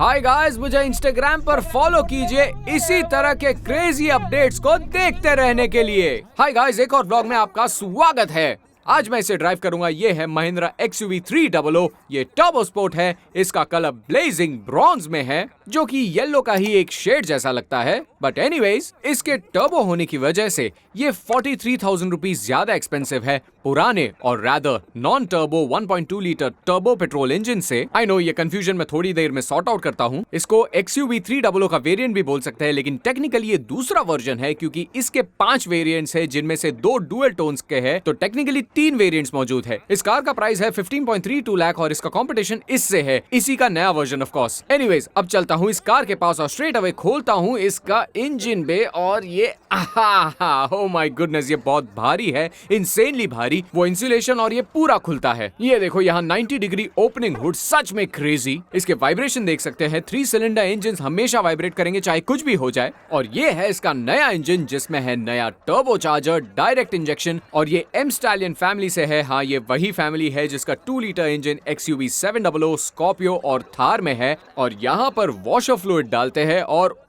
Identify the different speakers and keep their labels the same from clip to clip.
Speaker 1: Hi guys, मुझे Instagram पर follow कीजिए इसी तरह के क्रेजी अपडेट्स को देखते रहने के लिए। हाय गाइस, एक और ब्लॉग में आपका स्वागत है। आज मैं इसे ड्राइव करूंगा। ये है महिंद्रा XUV 300। ये टर्बो स्पोर्ट है। इसका कलर ब्लेजिंग ब्रॉन्ज में है, जो कि येलो का ही एक शेड जैसा लगता है। बट एनीवेज, इसके टर्बो होने की वजह से ये 43,000 रुपीज ज्यादा एक्सपेंसिव है पुराने और rather non turbo 1.2 litre turbo petrol engine से। आई नो, ये कंफ्यूजन मैं थोड़ी देर में सॉर्ट आउट करता हूँ। इसको XUV 300 का वेरिएंट भी बोल सकते हैं, लेकिन टेक्निकली ये दूसरा वर्जन है, क्योंकि इसके 5 वेरिएंट्स है, जिनमें से 2 डुअल टोन्स के हैं। तो टेक्निकली 3 वेरिएंट्स मौजूद है। इस कार का प्राइस है 15.32 लाख और इसका कंपटीशन इससे है, इसी का नया वर्जन ऑफ कोर्स। एनीवेज, अब चलता हूँ इस कार के पास और स्ट्रेट अवे खोलता हूँ इसका इंजन बे। और ये ओह माय गुडनेस, ये बहुत भारी है, इनसेनली भारी। वो इंसुलेशन और ये पूरा खुलता है। ये देखो, यहाँ 90 डिग्री ओपनिंग हुड, सच में क्रेजी। इसके वाइब्रेशन देख सकते हैं। 3 सिलेंडर इंजन हमेशा वाइब्रेट करेंगे, चाहे कुछ भी हो जाए। और ये है इसका नया इंजन, जिसमें है नया टर्बो चार्जर, डायरेक्ट इंजेक्शन। और ये M स्टैलियन फैमिली से है। हाँ, ये वही फैमिली है जिसका 2 लीटर इंजन XUV 700, स्कॉर्पियो और थार में है। और यहाँ पर वॉशर फ्लूइड डालते हैं और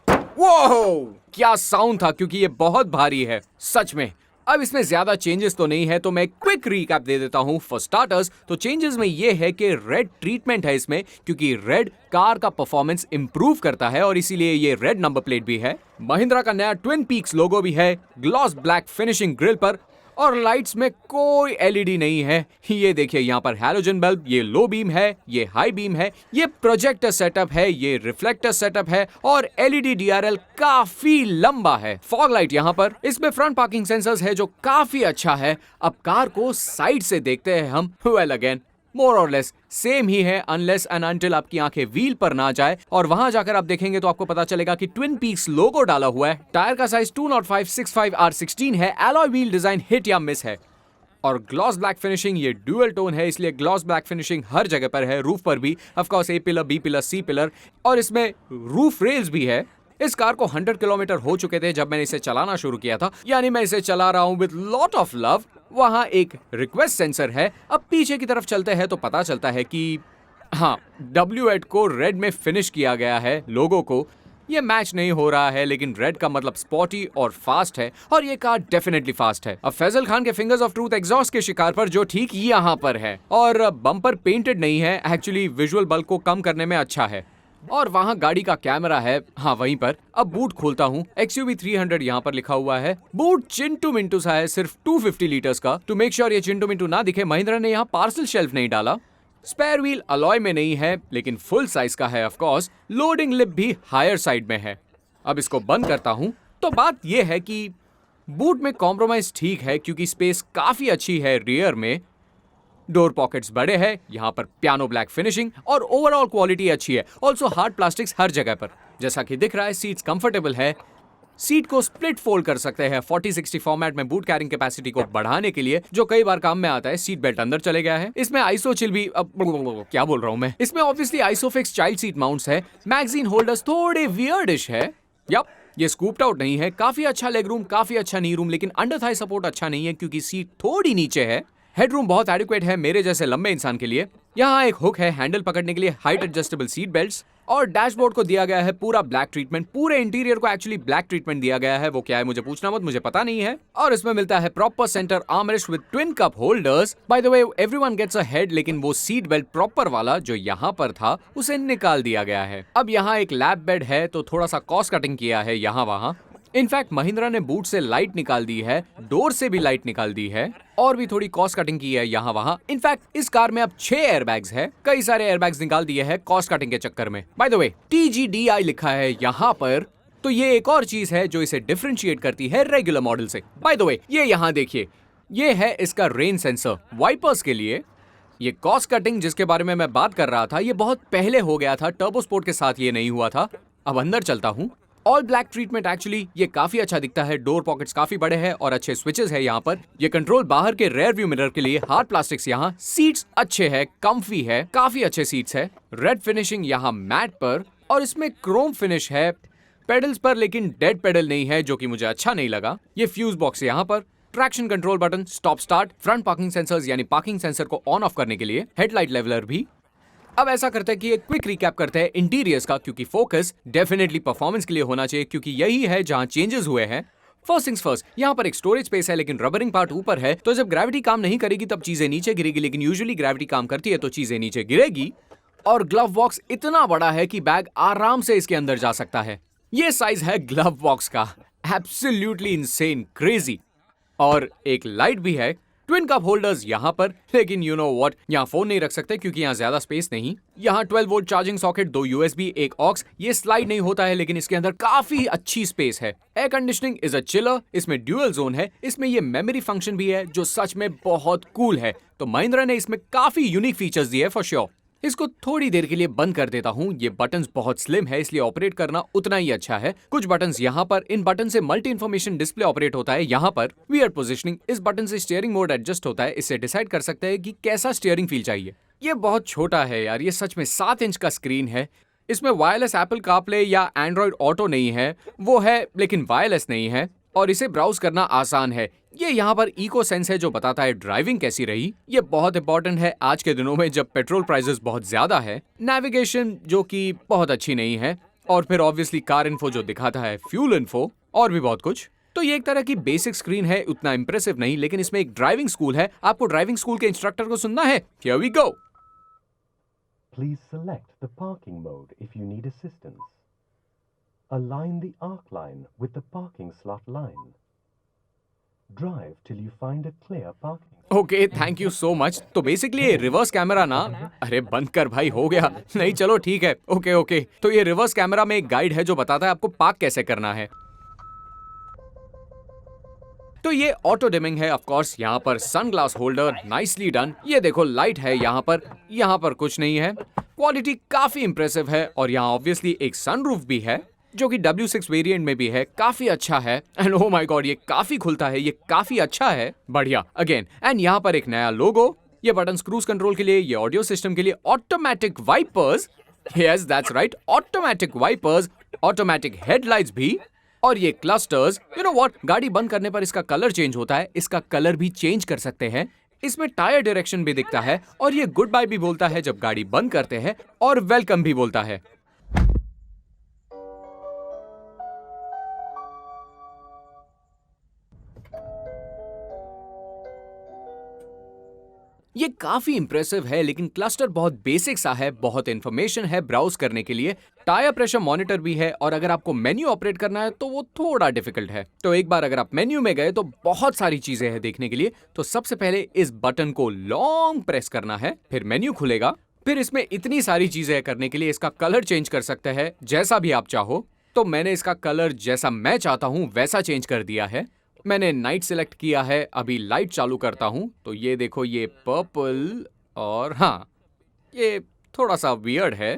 Speaker 1: वो क्या साउंड था, क्योंकि ये बहुत भारी है सच में। अब इसमें ज्यादा चेंजेस तो नहीं है, तो मैं क्विक रिकैप दे देता हूं। फॉर स्टार्टर्स, तो चेंजेस में ये है कि रेड ट्रीटमेंट है इसमें, क्योंकि रेड कार का परफॉर्मेंस इंप्रूव करता है और इसीलिए ये रेड नंबर प्लेट भी है। महिंद्रा का नया ट्विन पीक्स लोगो भी है ग्लॉस ब्लैक फिनिशिंग ग्रिल पर। और लाइट्स में कोई LED नहीं है। ये देखिए, यहाँ पर हैलोजन बल्ब, ये लो बीम है, ये हाई बीम है, ये प्रोजेक्टर सेटअप है, ये रिफ्लेक्टर सेटअप है और LED DRL काफी लंबा है। फॉग लाइट यहाँ पर, इसमें फ्रंट पार्किंग सेंसर्स है, जो काफी अच्छा है। अब कार को साइड से देखते हैं हम। वेल अगेन, मोर और लेस सेम ही है, अनलेस एंड अनटिल आपकी आंखें व्हील पर ना जाए। और वहां जाकर आप देखेंगे तो आपको पता चलेगा कि ट्विन पीक्स लोगो डाला हुआ है। टायर का साइज 205/65 R16 है। एलॉय व्हील डिजाइन हिट या मिस है। और ग्लॉस ब्लैक फिनिशिंग, ये ड्यूअल टोन है, इसलिए ग्लॉस ब्लैक फिनिशिंग हर जगह पर है। रूफ पर भी, of course, A pillar, B pillar, C pillar, और इसमें रूफ रेल्स भी है। इस कार को 100 किलोमीटर हो चुके थे जब मैंने इसे चलाना शुरू किया था, यानी मैं इसे चला रहा हूं विद लॉट ऑफ लव। वहां एक रिक्वेस्ट सेंसर है। अब पीछे की तरफ चलते हैं तो पता चलता है कि हाँ, W8 को रेड में फिनिश किया गया है। लोगो को ये मैच नहीं हो रहा है, लेकिन रेड का मतलब स्पॉटी और फास्ट है, और ये कार डेफिनेटली फास्ट है। अब फैजल खान के फिंगर्स ऑफ ट्रूथ एग्जॉस्ट के शिकार पर, जो ठीक यहाँ पर है। और बम्पर पेंटेड नहीं है, एक्चुअली विजुअल बल्ब को कम करने में अच्छा है। और वहां गाड़ी का कैमरा है, हाँ वहीं पर। अब बूट खोलता हूँ। XUV 300 यहाँ पर लिखा हुआ है। बूट चिंटू मिंटू सा है, सिर्फ 250 लीटर्स का। टू मेक श्योर ये चिंटू मिंटू ना दिखे, महिंद्रा ने यहाँ पार्सल शेल्फ नहीं डाला। स्पेयर व्हील अलॉय में नहीं है, लेकिन फुल साइज का है ऑफ कोर्स। लोडिंग लिप भी हायर साइड में है। अब इसको बंद करता हूँ तो बात यह है कि बूट में कॉम्प्रोमाइज ठीक है, क्योंकि स्पेस काफी अच्छी है रियर में। डोर पॉकेट्स बड़े हैं, यहाँ पर पियानो ब्लैक फिनिशिंग और ओवरऑल क्वालिटी अच्छी है। ऑल्सो हार्ड प्लास्टिक्स हर जगह पर, जैसा कि दिख रहा है। सीट्स कंफर्टेबल है। सीट को स्प्लिट फोल्ड कर सकते हैं 40/60 फॉर्मेट में, बूट कैरिंग कैपेसिटी को बढ़ाने के लिए, जो कई बार काम में आता है। सीट बेल्ट अंदर चले गया है। इसमें आइसो चिल भी, अब क्या बोल रहा हूं मैं, इसमें obviously isofix child seat mounts है। मैगजीन होल्डर्स थोड़े वियर्डिश है। यप, ये स्कूप्ड आउट नहीं है। काफी अच्छा लेग रूम, काफी अच्छा नी रूम, लेकिन अंडर थाई सपोर्ट अच्छा नहीं है, क्योंकि सीट थोड़ी नीचे है। हेडरूम बहुत एडिक्वेट है मेरे जैसे लंबे इंसान के लिए। यहाँ एक हुक है हैंडल पकड़ने के लिए, हाइट एडजस्टेबल सीट बेल्ट्स। और डैशबोर्ड को दिया गया है पूरा ब्लैक ट्रीटमेंट। पूरे इंटीरियर को एक्चुअली ब्लैक ट्रीटमेंट दिया गया है। वो क्या है मुझे पूछना मत, मुझे पता नहीं है। और इसमें मिलता है proper centre armrest with twin cup holders. By the way, everyone gets a head, लेकिन वो सीट बेल्ट प्रॉपर वाला जो यहाँ पर था, उसे निकाल दिया गया है। अब यहाँ एक लैब बेड है, तो थोड़ा सा कॉस्ट कटिंग किया है यहाँ वहाँ। इनफैक्ट महिंद्रा ने बूट से लाइट निकाल दी है, डोर से भी लाइट निकाल दी है, और भी थोड़ी कॉस्ट कटिंग की है यहाँ वहाँ। इनफैक्ट इस कार में अब 6 एयरबैग्स है। कई सारे एयरबैग्स निकाल दिए हैं कॉस्ट कटिंग के चक्कर में। बाय द वे, TGDI लिखा है यहाँ पर, तो ये एक और चीज है जो इसे डिफरेंशिएट करती है रेगुलर मॉडल से। बाय द वे, ये यहाँ देखिए, ये है इसका रेन सेंसर वाइपर्स के लिए। ये कॉस्ट कटिंग जिसके बारे में मैं बात कर रहा था, ये बहुत पहले हो गया था। टर्बो स्पोर्ट के साथ ये नहीं हुआ था। अब अंदर चलता हूँ। ऑल ब्लैक ट्रीटमेंट, एक्चुअली ये काफी अच्छा दिखता है। डोर पॉकेट्स काफी बड़े हैं और अच्छे स्विचेस है यहाँ पर। ये कंट्रोल बाहर के रेयर व्यू मिरर के लिए, हार्ड प्लास्टिक्स यहाँ। सीट्स अच्छे हैं, कंफी है, काफी अच्छे सीट्स है। रेड फिनिशिंग यहाँ मैट पर, और इसमें क्रोम फिनिश है पेडल्स पर, लेकिन डेड पेडल नहीं है, जो कि मुझे अच्छा नहीं लगा। ये फ्यूज बॉक्स यहाँ पर, traction control button, stop start, front parking sensors यानी पार्किंग सेंसर को ऑन ऑफ करने के लिए, हेडलाइट लेवलर भी। अब ऐसा करते हैं कि एक क्विक रिकैप करते हैं इंटीरियर्स का, क्योंकि फोकस डेफिनेटली परफॉर्मेंस के लिए होना चाहिए, क्योंकि यही है जहां चेंजेस हुए हैं। फर्स्ट थिंग्स फर्स्ट, यहाँ पर एक स्टोरेज स्पेस है लेकिन रबरिंग पार्ट ऊपर है, तो जब ग्रेविटी काम नहीं करेगी तब चीजें नीचे गिरेगी, लेकिन यूजुअली ग्रेविटी काम करती है तो चीजें नीचे गिरेगी। और ग्लव बॉक्स इतना बड़ा है कि बैग आराम से इसके अंदर जा सकता है। ये साइज है ग्लव बॉक्स का, एब्सोल्युटली इनसेन, क्रेजी। और एक लाइट भी है, ट्विन कप होल्डर्स यहाँ पर, लेकिन यू नो व्हाट, यहाँ फोन नहीं रख सकते क्योंकि यहाँ ज्यादा स्पेस नहीं। यहाँ 12 वोल्ट चार्जिंग सॉकेट, 2 USB, एक ऑक्स। ये स्लाइड नहीं होता है लेकिन इसके अंदर काफी अच्छी स्पेस है। Air conditioning is a chiller, इसमें ड्यूअल जोन है, इसमें ये मेमोरी फंक्शन भी है जो सच में बहुत कूल है। तो महिंद्रा ने इसमें काफी यूनिक फीचर्स दिए फॉर श्योर। इसको थोड़ी देर के लिए बंद कर देता हूँ। ये बटन्स बहुत स्लिम है इसलिए ऑपरेट करना उतना ही अच्छा है। कुछ बटन्स यहाँ पर, इन बटन से मल्टी इन्फॉर्मेशन डिस्प्ले ऑपरेट होता है। यहाँ पर वियर्ड पोजीशनिंग, इस बटन से स्टीयरिंग मोड एडजस्ट होता है। इससे डिसाइड कर सकते हैं कि कैसा स्टीयरिंग फील चाहिए। ये बहुत छोटा है यार, ये सच में 7 इंच का स्क्रीन है। इसमें वायरलेस एप्पल कारप्ले या एंड्रॉइड ऑटो नहीं है, वो है लेकिन वायरलेस नहीं है। और इसे ब्राउज करना आसान है। ये यहाँ पर इको सेंस है जो बताता है ड्राइविंग कैसी रही। ये बहुत इंपॉर्टेंट है आज के दिनों में जब पेट्रोल प्राइसेस बहुत ज्यादा है। नेविगेशन जो कि बहुत अच्छी नहीं है। और फिर ऑब्वियसली कार इन्फो जो दिखाता है फ्यूल इन्फो, और भी बहुत कुछ। तो ये एक तरह की बेसिक स्क्रीन है, उतना इंप्रेसिव नहीं, लेकिन इसमें एक ड्राइविंग स्कूल है। आपको ड्राइविंग स्कूल के इंस्ट्रक्टर को सुनना है। Here we go.
Speaker 2: Please select the parking mode if you need assistance. Align the arc line with the parking slot line. Drive till you find a clear parking.
Speaker 1: Okay, thank you so much. तो basically ये reverse camera ना, अरे बंद कर भाई, हो गया। नहीं चलो ठीक है, ओके। तो ये रिवर्स कैमरा में एक गाइड है जो बताता है आपको पार्क कैसे करना है। तो ये ऑटो डिमिंग है ऑफ कोर्स। यहाँ पर सनग्लास होल्डर, नाइसली डन। ये देखो लाइट है यहाँ पर कुछ नहीं है। क्वालिटी काफी इंप्रेसिव है। और यहाँ ऑब्वियसली एक सनरूफ भी है जो कि W6 वेरिएंट में भी है, काफी अच्छा है। एंड ओह माय गॉड, ये काफी खुलता है, ये काफी अच्छा है, बढ़िया अगेन। एंड यहाँ पर एक नया लोगो, ये बटन क्रूज कंट्रोल के लिए, ये ऑडियो सिस्टम के लिए, automatic wipers, yes that's right, automatic wipers, automatic headlights भी। और ये क्लस्टर्स, यू नो व्हाट, गाड़ी बंद करने पर इसका कलर चेंज होता है, इसका कलर भी चेंज कर सकते हैं। इसमें टायर डायरेक्शन भी दिखता है और ये गुड बाय भी बोलता है जब गाड़ी बंद करते हैं, और वेलकम भी बोलता है। ये काफी इंप्रेसिव है लेकिन क्लस्टर बहुत बेसिक सा है, बहुत इंफॉर्मेशन है ब्राउज करने के लिए। टायर प्रेशर मॉनिटर भी है और अगर आपको मेन्यू ऑपरेट करना है तो वो थोड़ा डिफिकल्ट है। तो एक बार अगर आप मेन्यू में गए तो बहुत सारी चीजें हैं देखने के लिए। तो सबसे पहले इस बटन को लॉन्ग प्रेस करना है, फिर मेन्यू खुलेगा। फिर इसमें इतनी सारी चीजें करने के लिए इसका कलर चेंज कर सकते हैं जैसा भी आप चाहो। तो मैंने इसका कलर जैसा मैं चाहता हूं वैसा चेंज कर दिया है। मैंने नाइट सिलेक्ट किया है, अभी लाइट चालू करता हूं तो ये देखो, ये पर्पल, और हाँ ये थोड़ा सा वियर्ड है,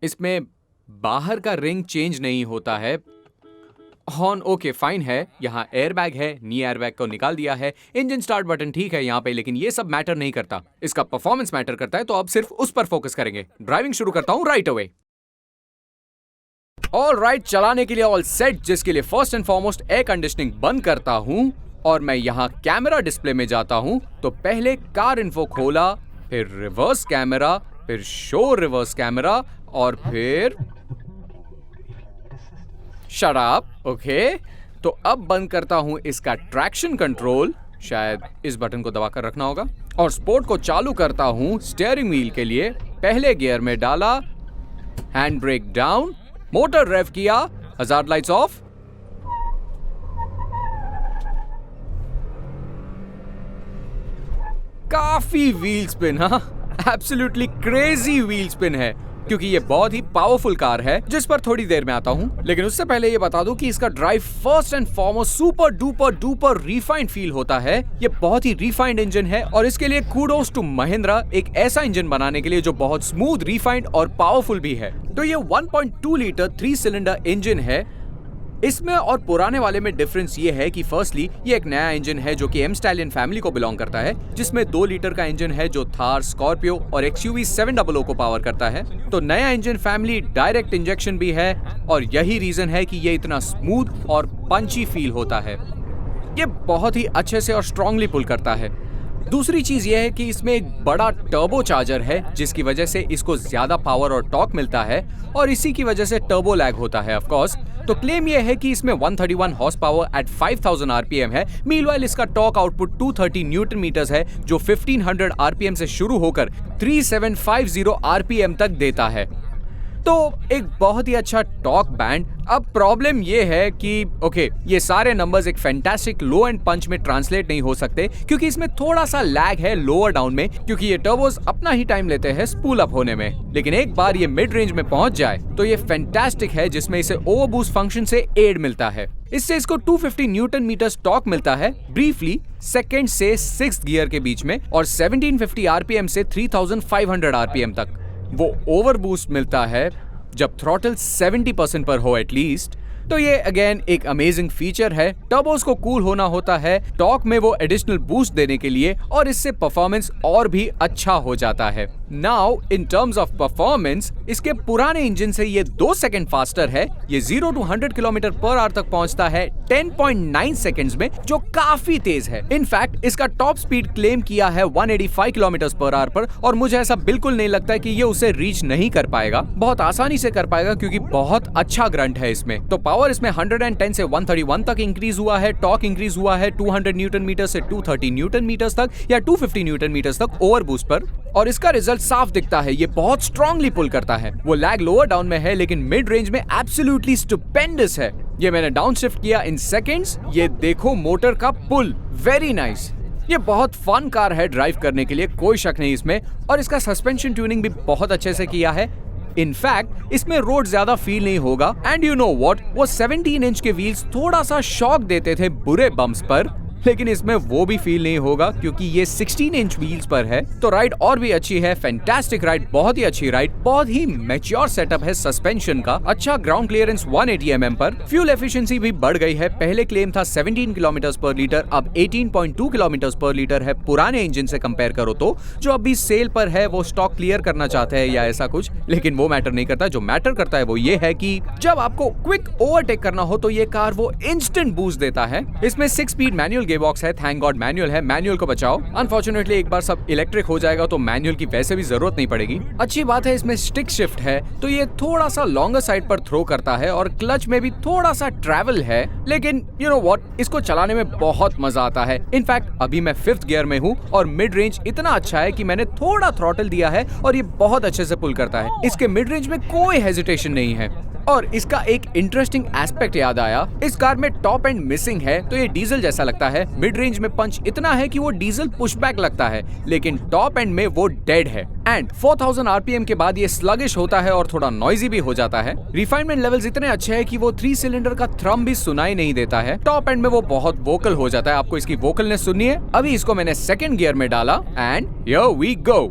Speaker 1: इसमें बाहर का रिंग चेंज नहीं होता है। हॉर्न ओके फाइन है, यहाँ एयरबैग है, नी एयरबैग को निकाल दिया है। इंजन स्टार्ट बटन ठीक है यहाँ पे, लेकिन ये सब मैटर नहीं करता, इसका परफॉर्मेंस मैटर करता है। तो अब सिर्फ उस पर फोकस करेंगे। ड्राइविंग शुरू करता हूं राइट अवे। ऑलराइट, चलाने के लिए ऑल सेट, जिसके लिए first and foremost air conditioning बंद करता हूं और मैं यहाँ कैमरा डिस्प्ले में जाता हूं। तो पहले कार इन्फो खोला, फिर रिवर्स कैमरा, फिर शो रिवर्स कैमरा, और फिर शट अप। ओके, तो अब बंद करता हूं इसका ट्रैक्शन कंट्रोल, शायद इस बटन को दबाकर रखना होगा, और स्पोर्ट को चालू करता हूं स्टीयरिंग व्हील के लिए। पहले गियर में डाला, hand brake down, motor rev किया, हजार्ड लाइट्स ऑफ। काफी व्हील स्पिन, हाँ एब्सोल्युटली क्रेजी व्हील स्पिन है, क्योंकि ये बहुत ही पावरफुल कार है जिस पर थोड़ी देर में आता हूं। लेकिन उससे पहले ये बता दूं कि इसका drive first and foremost super duper duper refined feel होता है। ये बहुत ही रिफाइंड इंजन है और इसके लिए कूडोस टू महिंद्रा, एक ऐसा इंजन बनाने के लिए जो बहुत स्मूथ, रिफाइंड और पावरफुल भी है। तो ये 1.2 लीटर 3 सिलेंडर इंजन है। इसमें और पुराने वाले में डिफरेंस ये है कि फर्स्टली ये एक नया इंजन है जो कि एम स्टालियन फैमिली को बिलोंग करता है, जिसमें 2 लीटर का इंजन है जो थार, स्कॉर्पियो और XUV 700 को पावर करता है। तो नया इंजन फैमिली डायरेक्ट इंजेक्शन भी है और यही रीजन है कि ये इतना स्मूथ और पंची फील होता है। ये बहुत ही अच्छे से और स्ट्रांगली पुल करता है। दूसरी चीज ये है कि इसमें एक बड़ा टर्बो चार्जर है जिसकी वजह से इसको ज्यादा पावर और टॉर्क मिलता है और इसी की वजह से टर्बो लैग होता है ऑफ कोर्स। तो क्लेम ये है कि इसमें 131 हॉर्स पावर एट 5000 आरपीएम है। मीनवाइल इसका टॉर्क आउटपुट 230 न्यूटन मीटर्स है जो 1500 आरपीएम से शुरू होकर 3750 आरपीएम तक देता है। तो एक बहुत ही अच्छा टॉर्क बैंड। अब प्रॉब्लम ये है कि ओके, ये सारे नंबर्स एक फैंटास्टिक लो एंड पंच में ट्रांसलेट नहीं हो सकते क्योंकि इसमें थोड़ा सा लैग है लोअर डाउन में, क्योंकि ये टर्बोस अपना ही टाइम लेते हैं स्पूल अप होने में। लेकिन एक बार ये मिड रेंज में पहुंच जाए तो ये फैंटास्टिक है, जिसमें इसे ओवरबूस्ट फंक्शन से एड मिलता है। इससे इसको 250 न्यूटन मीटर टॉर्क मिलता है ब्रीफली सेकंड से 6th गियर के बीच में और 1750 आरपीएम से 3500 आरपीएम तक। वो ओवर बूस्ट मिलता है जब थ्रॉटल 70% पर हो एटलीस्ट। तो ये अगेन एक अमेजिंग फीचर है। टर्बोस को कूल होना होता है टॉर्क में वो एडिशनल बूस्ट देने के लिए और इससे परफॉर्मेंस और भी अच्छा हो जाता है। Now in terms of performance इसके पुराने इंजन से ये 2 सेकंड फास्टर है। ये 0 to 100 किलोमीटर पर आवर तक पहुंचता है 10.9 सेकंड्स में, जो काफी तेज है। इनफैक्ट इसका टॉप स्पीड क्लेम किया है 185 किलोमीटर पर आवर पर और मुझे ऐसा बिल्कुल नहीं लगता है कि ये उसे रीच नहीं कर पाएगा। बहुत आसानी से कर पाएगा क्योंकि बहुत अच्छा ग्रंट है इसमें। तो पावर इसमें 110 से 131 तक इंक्रीज हुआ है। टॉर्क इंक्रीज हुआ है 200 न्यूटन मीटर से 230 न्यूटन मीटर तक या 250 न्यूटन मीटर तक ओवर बूस्ट पर। और इसका रिजल्ट साफ दिखता है, ये बहुत स्ट्रांगली पुल करता है। वो लैग लोअर डाउन में है लेकिन मिड रेंज में एब्सोल्युटली स्टुपेंडस है। ये मैंने डाउन शिफ्ट किया इन सेकंड्स। ये देखो मोटर का पुल, वेरी नाइस। ये बहुत फन कार है ड्राइव करने के लिए, कोई शक नहीं इसमें। और इसका सस्पेंशन ट्यूनिंग भी बहुत अच्छे से किया है। इनफैक्ट इसमें रोड ज्यादा फील नहीं होगा। एंड यू नो व्हाट, वो 17 इंच के व्हील्स थोड़ा सा शॉक देते थे बुरे बम्प्स पर, लेकिन इसमें वो भी फील नहीं होगा क्योंकि ये 16 इंच व्हील्स पर है। तो राइड और भी अच्छी है, फैंटास्टिक राइड, बहुत ही अच्छी राइड। बहुत ही मैच्योर सेटअप है सस्पेंशन का। अच्छा ग्राउंड क्लियरेंस 180 mm पर। फ्यूल एफिशिएंसी भी बढ़ गई है। पहले क्लेम था 17 किलोमीटर पर लीटर, अब 18.2 किलोमीटर पर लीटर है पुराने इंजन से कंपेयर करो तो। जो अभी सेल पर है वो स्टॉक क्लियर करना चाहते हैं या ऐसा कुछ, लेकिन वो मैटर नहीं करता। जो मैटर करता है वो ये है कि जब आपको क्विक ओवरटेक करना हो तो ये कार वो इंस्टेंट बूस्ट देता है। इसमें 6 स्पीड मैनुअल गेयरबॉक्स है, थैंक गॉड मैनुअल है, मैनुअल को बचाओ। अनफॉर्चुनेटली एक बार सब इलेक्ट्रिक हो जाएगा तो मैनुअल की वैसे भी जरूरत नहीं पड़ेगी। अच्छी बात है इसमें स्टिक शिफ्ट है, तो ये थोड़ा सा लॉन्गर साइड पर थ्रो करता है और क्लच में भी थोड़ा सा ट्रैवल है, लेकिन यू नो व्हाट, इसको चलाने में बहुत मजा आता है। इनफैक्ट अभी मैं 5th गियर में हूँ और मिड रेंज इतना अच्छा है कि मैंने थोड़ा थ्रॉटल दिया है और ये बहुत अच्छे से पुल करता है। इसके मिड रेंज में कोई हेजिटेशन नहीं है। और इसका एक इंटरेस्टिंग एस्पेक्ट याद आया, इस कार में टॉप एंड मिसिंग है तो ये डीजल जैसा लगता है। मिड रेंज में पंच इतना है कि वो डीजल पुशबैक लगता है, लेकिन टॉप एंड में वो डेड है। एंड 4000 आरपीएम के बाद ये स्लगिश होता है और थोड़ा नॉइजी भी हो जाता है। रिफाइनमेंट लेवल्स इतने अच्छे हैं कि वो 3 सिलेंडर का थ्रम भी सुनाई नहीं देता है। टॉप एंड में वो बहुत वोकल हो जाता है। आपको इसकी वोकलनेस सुननी है? अभी इसको मैंने 2nd गियर में डाला and here we go.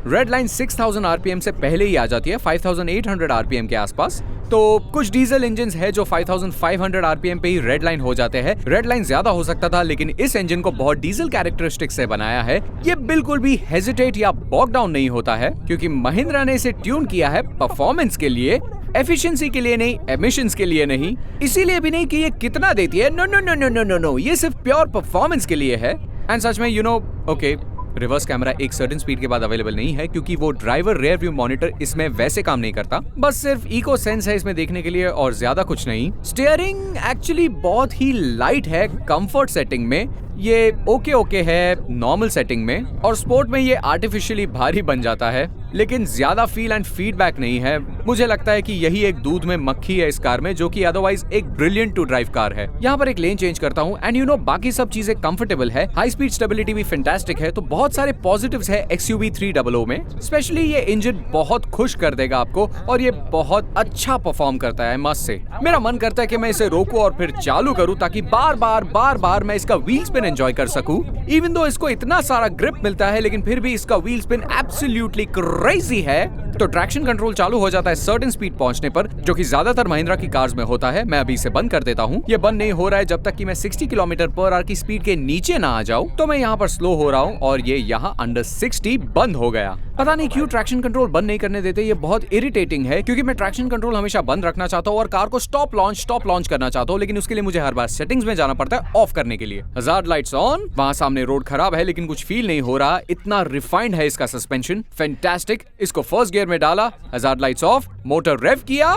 Speaker 1: Red line 6000 RPM से पहले ही आ जाती है, 5800 आरपीएम के आसपास। तो कुछ डीजल इंजन्स है जो 5500 आरपीएम पे ही रेड लाइन हो जाते हैं। रेड लाइन ज्यादा हो सकता था लेकिन इस इंजन को बहुत डीजल कैरेक्टरिस्टिक से बनाया है। ये बिल्कुल भी हेजिटेट या बॉग डाउन नहीं होता है क्योंकि महिंद्रा ने इसे ट्यून किया है परफॉर्मेंस के लिए, एफिशिएंसी के लिए नहीं, एमिशंस के लिए नहीं। इसीलिए भी नहीं कि ये कितना देती है, no no no no no no no, ये सिर्फ प्योर परफॉर्मेंस के लिए है। एंड सच में you know okay, reverse camera एक सर्टेन स्पीड के बाद अवेलेबल नहीं है क्योंकि वो ड्राइवर रियर व्यू मॉनिटर इसमें वैसे काम नहीं करता। बस सिर्फ इको सेंस है इसमें देखने के लिए और ज्यादा कुछ नहीं। स्टीयरिंग एक्चुअली बहुत ही लाइट है कंफर्ट सेटिंग में, ये ओके है नॉर्मल सेटिंग में, और स्पोर्ट में ये आर्टिफिशियली भारी बन जाता है, लेकिन ज्यादा फील एंड फीडबैक नहीं है। मुझे लगता है कि यही एक दूध में मक्खी है इस कार में, जो कि अदरवाइज एक ब्रिलियंट टू ड्राइव कार है। यहाँ पर एक लेन चेंज करता हूँ एंड यू नो बाकी सब चीजें कंफर्टेबल है। हाई स्पीड स्टेबिलिटी भी फैंटास्टिक है। तो बहुत सारे पॉजिटिव्स है XUV 300 में। स्पेशली ये इंजन बहुत खुश कर देगा आपको और ये बहुत अच्छा परफॉर्म करता है मस्त से। मेरा मन करता है कि मैं इसे रोकूं और फिर चालू करूं ताकि बार बार मैं इसका व्हील स्पिन एंजॉय कर सकूं। इवन दो इसको इतना सारा ग्रिप मिलता है लेकिन फिर भी इसका व्हील स्पिन एब्सोल्युटली क्रेजी है। तो ट्रैक्शन कंट्रोल चालू हो जाता है सर्टेन स्पीड पहुंचने पर, जो कि ज्यादातर महिंद्रा की कार्स में होता है। मैं अभी इसे बंद कर देता हूं। ये बंद नहीं हो रहा है जब तक कि मैं 60 किलोमीटर पर आवर की स्पीड के नीचे ना आ जाऊं। तो मैं यहाँ पर स्लो हो रहा हूँ और ये यहाँ अंडर 60 बंद हो गया। पता नहीं क्यों ट्रैक्शन कंट्रोल बंद नहीं करने देते, ये बहुत इरिटेटिंग है क्योंकि मैं ट्रैक्शन कंट्रोल हमेशा बंद रखना चाहता हूँ और कार को स्टॉप लॉन्च करना चाहता हूँ, लेकिन उसके लिए मुझे हर बार सेटिंग्स में जाना पड़ता है ऑफ करने के लिए। हजार्ड लाइट्स ऑन, वहां सामने रोड खराब है लेकिन कुछ फील नहीं हो रहा, इतना रिफाइंड है इसका सस्पेंशन, फैंटास्टिक। इसको फर्स्ट गियर में डाला, hazard lights off, motor rev किया,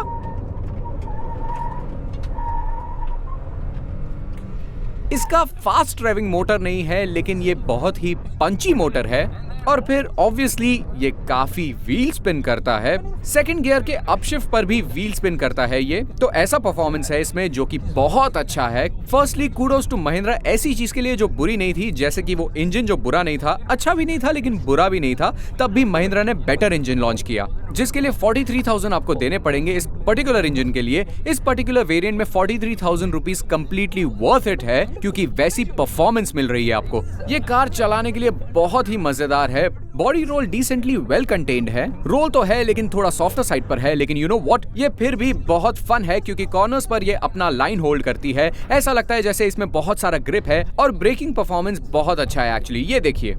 Speaker 1: इसका फास्ट ड्राइविंग मोटर नहीं है लेकिन ये बहुत ही पंची मोटर है और फिर ऑब्वियसली ये काफी व्हील स्पिन करता है। सेकंड गियर के अपशिफ्ट पर भी व्हील स्पिन करता है ये, तो ऐसा परफॉर्मेंस है इसमें जो कि बहुत अच्छा है। फर्स्टली कूडोस टू महिंद्रा ऐसी चीज के लिए जो बुरी नहीं थी, जैसे कि वो इंजन जो बुरा नहीं था, अच्छा भी नहीं था लेकिन बुरा भी नहीं था, तब भी महिंद्रा ने बेटर इंजन लॉन्च किया जिसके लिए 43,000 आपको देने पड़ेंगे इस पर्टिकुलर इंजन के लिए। इस पर्टिकुलर वेरिएंट में 43,000 रुपीज कंप्लीटली वर्थ इट है क्योंकि वैसी परफॉर्मेंस मिल रही है आपको। ये कार चलाने के लिए बहुत ही मजेदार है। Body roll decently well contained है, रोल तो है लेकिन थोड़ा सॉफ्टर साइड पर है, लेकिन यू नो व्हाट, ये फिर भी बहुत फन है क्योंकि कॉर्नर्स पर ये अपना लाइन होल्ड करती है, ऐसा लगता है जैसे इसमें बहुत सारा ग्रिप है और ब्रेकिंग परफॉर्मेंस बहुत अच्छा है एक्चुअली। ये देखिए,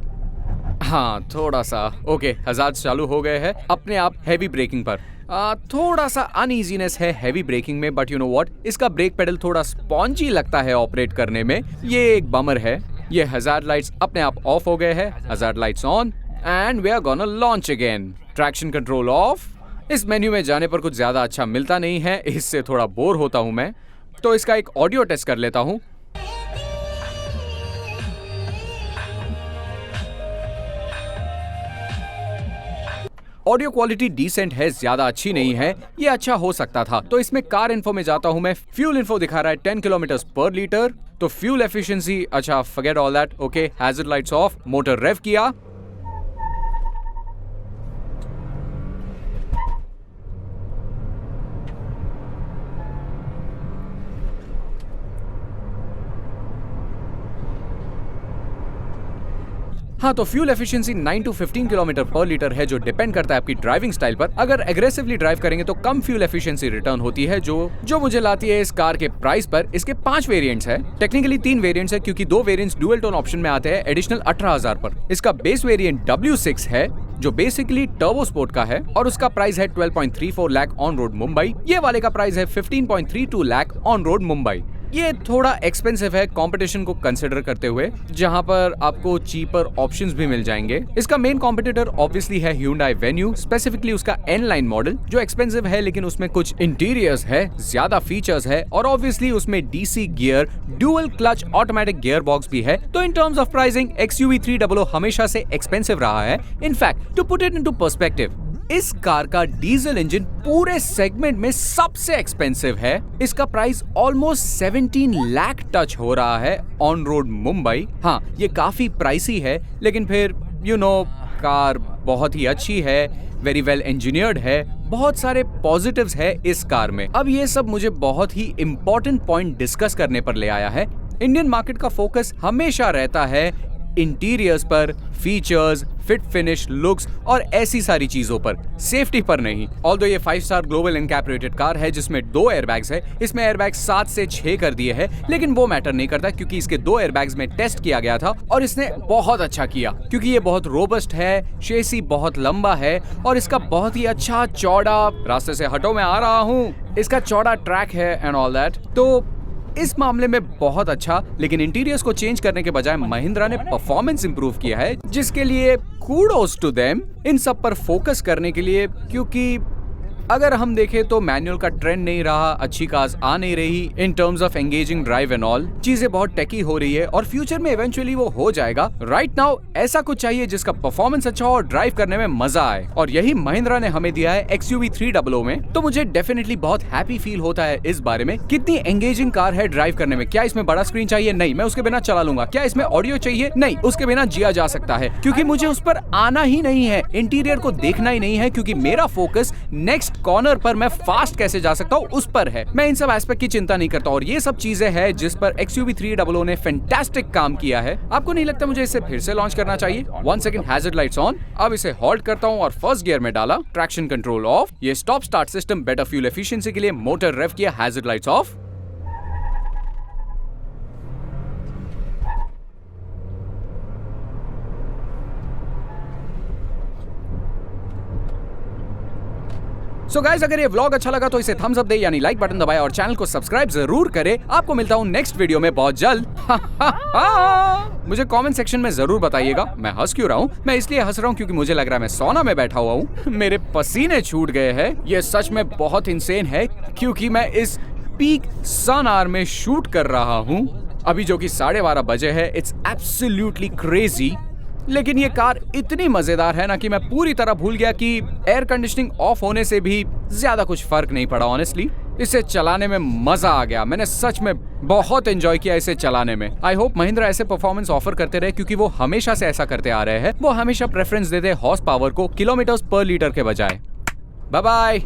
Speaker 1: हाँ थोड़ा सा ओके, हजार्ड चालू हो गए हैं अपने आप हैवी ब्रेकिंग पर। थोड़ा सा अनइजीनेस है हैवी ब्रेकिंग में, बट यू नो व्हाट, इसका ब्रेक पेडल थोड़ा स्पॉन्जी लगता है ऑपरेट करने में, ये एक बमर है। ये हजार्ड लाइट्स अपने आप ऑफ हो गए हैं, hazard lights on and we are gonna launch again. Traction control off. इस मेन्यू में जाने पर कुछ ज्यादा अच्छा मिलता नहीं है, इससे थोड़ा बोर होता हूं मैं, तो इसका एक ऑडियो टेस्ट कर लेता हूं। ऑडियो क्वालिटी डिसेंट है, ज्यादा अच्छी नहीं है, ये अच्छा हो सकता था। तो इसमें कार इन्फो में जाता हूं मैं, फ्यूल इन्फो दिखा रहा है 10 किलोमीटर पर लीटर, तो फ्यूल एफिशिएंसी अच्छा forget all that, okay. Hazard lights off, motor rev किया, हाँ तो फ्यूल एफिशिएंसी 9 to 15 किलोमीटर पर लीटर है, जो डिपेंड करता है आपकी ड्राइविंग स्टाइल पर। अगर एग्रेसिवली ड्राइव करेंगे तो कम फ्यूल एफिशिएंसी रिटर्न होती है, जो मुझे लाती है इस कार के प्राइस पर। इसके 5 वेरिएंट्स है, टेक्निकली 3 वेरिएंट्स है क्योंकि 2 वेरिएंट्स डुअल टोन ऑप्शन में आते हैं एडिशनल 18,000 पर। इसका बेस वेरिएंट W6 है जो बेसिकली टर्बो स्पोर्ट का है और उसका प्राइस है 12.34 लाख ऑन रोड मुंबई। ये वाले का प्राइस है 15.32 लाख ऑन रोड मुंबई। ये थोड़ा एक्सपेंसिव है कंपटीशन को कंसिडर करते हुए, जहां पर आपको चीपर ऑप्शंस भी मिल जाएंगे। इसका मेन कॉम्पिटिटर ऑब्वियसली है Hyundai Venue, स्पेसिफिकली उसका N लाइन मॉडल जो एक्सपेंसिव है लेकिन उसमें कुछ इंटीरियर्स है, ज्यादा फीचर्स है और ऑब्वियसली उसमें DC gear, dual clutch automatic gear box भी है। तो in terms of pricing XUV300 हमेशा से एक्सपेंसिव रहा है। In fact to put it into perspective, इस कार का डीजल इंजन पूरे सेगमेंट में सबसे एक्सपेंसिव है। इसका प्राइस ऑलमोस्ट 17 लाख टच हो रहा है ऑन रोड मुंबई। हाँ ये काफी प्राइसी है लेकिन फिर यू नो कार बहुत ही अच्छी है, वेरी वेल इंजीनियर्ड है, बहुत सारे पॉजिटिव्स है इस कार में। अब ये सब मुझे बहुत ही इंपॉर्टेंट पॉइंट डिस्कस करने पर ले आया है। इंडियन मार्केट का फोकस हमेशा रहता है इंटीरियर्स पर, फीचर्स, फिट फिनिश, लुक्स और ऐसी सारी चीजों पर, सेफ्टी पर नहीं। ऑल्दो ये 5 स्टार ग्लोबल इनकैर्पोरेटेड कार है जिसमें 2 एयरबैग्स है, इसमें एयरबैग्स 7 से 6 कर दिए हैं, लेकिन वो मैटर नहीं करता क्योंकि इसके 2 एयरबैग्स में टेस्ट किया गया था और इसने बहुत अच्छा किया क्योंकि ये बहुत रोबस्ट है, शेसी बहुत लंबा है और इसका बहुत ही अच्छा चौड़ा, रास्ते से हटो मैं आ रहा हूँ, इसका चौड़ा ट्रैक है एंड ऑल दैट। तो इस मामले में बहुत अच्छा, लेकिन इंटीरियर्स को चेंज करने के बजाय महिंद्रा ने परफॉर्मेंस इंप्रूव किया है, जिसके लिए कूडोस टू देम इन सब पर फोकस करने के लिए। क्योंकि अगर हम देखें तो मैनुअल का ट्रेंड नहीं रहा, अच्छी कार्स आ नहीं रही in terms of engaging drive and all, चीजें बहुत टेकी हो रही है और फ्यूचर में इवेंचुअली वो हो जाएगा। राइट नाउ ऐसा कुछ चाहिए जिसका परफॉर्मेंस अच्छा हो और ड्राइव करने में मजा आए, और यही महिंद्रा ने हमें दिया है XUV300 में। तो मुझे डेफिनेटली बहुत हैप्पी फील होता है इस बारे में। कितनी एंगेजिंग कार है ड्राइव करने में। क्या इसमें बड़ा स्क्रीन चाहिए? नहीं, मैं उसके बिना चला लूंगा। क्या इसमें ऑडियो चाहिए? नहीं, उसके बिना जिया जा सकता है क्योंकि मुझे उस पर आना ही नहीं है, इंटीरियर को देखना ही नहीं है, क्योंकि मेरा फोकस नेक्स्ट कॉर्नर पर मैं फास्ट कैसे जा सकता हूँ उस पर है। मैं इन सब एस्पेक्ट की चिंता नहीं करता और ये सब चीजें हैं जिस पर XUV300 ने फैंटास्टिक काम किया है। आपको नहीं लगता मुझे इसे फिर से लॉन्च करना चाहिए? 1 सेकंड, हैजर्ड लाइट्स ऑन। अब इसे हॉल्ट करता हूँ और फर्स्ट गियर में डाला, ट्रैक्शन कंट्रोल ऑफ। ये stop start system better fuel efficiency के लिए मोटर रेव किया, hazard lights of. So guys, अगर ये व्लॉग अच्छा लगा तो इसे थम्स अप दे यानी लाइक बटन दबाए और चैनल को सब्सक्राइब जरूर करे। आपको मिलता हूँ नेक्स्ट वीडियो में बहुत जल्द। मुझे कमेंट सेक्शन में जरूर बताइएगा मैं हंस क्यों रहा हूँ। मैं इसलिए हंस रहा हूँ क्योंकि मुझे लग रहा है मैं सोना में बैठा हुआ हूँ। मेरे पसीने छूट गए हैं। ये सच में बहुत इंसेन है क्योंकि मैं इस पीक सन आवर में शूट कर रहा हूँ अभी, जो कि 12:30 बजे है। It's absolutely crazy. लेकिन ये कार इतनी मजेदार है ना कि मैं पूरी तरह भूल गया कि एयर कंडीशनिंग ऑफ होने से भी ज्यादा कुछ फर्क नहीं पड़ा। ऑनेस्टली इसे चलाने में मजा आ गया। मैंने सच में बहुत एंजॉय किया इसे चलाने में। आई होप महिंद्रा ऐसे परफॉर्मेंस ऑफर करते रहे क्योंकि वो हमेशा से ऐसा करते आ रहे हैं। वो हमेशा प्रेफरेंस देते हॉर्स पावर को किलोमीटर्स पर लीटर के बजाय। Bye bye.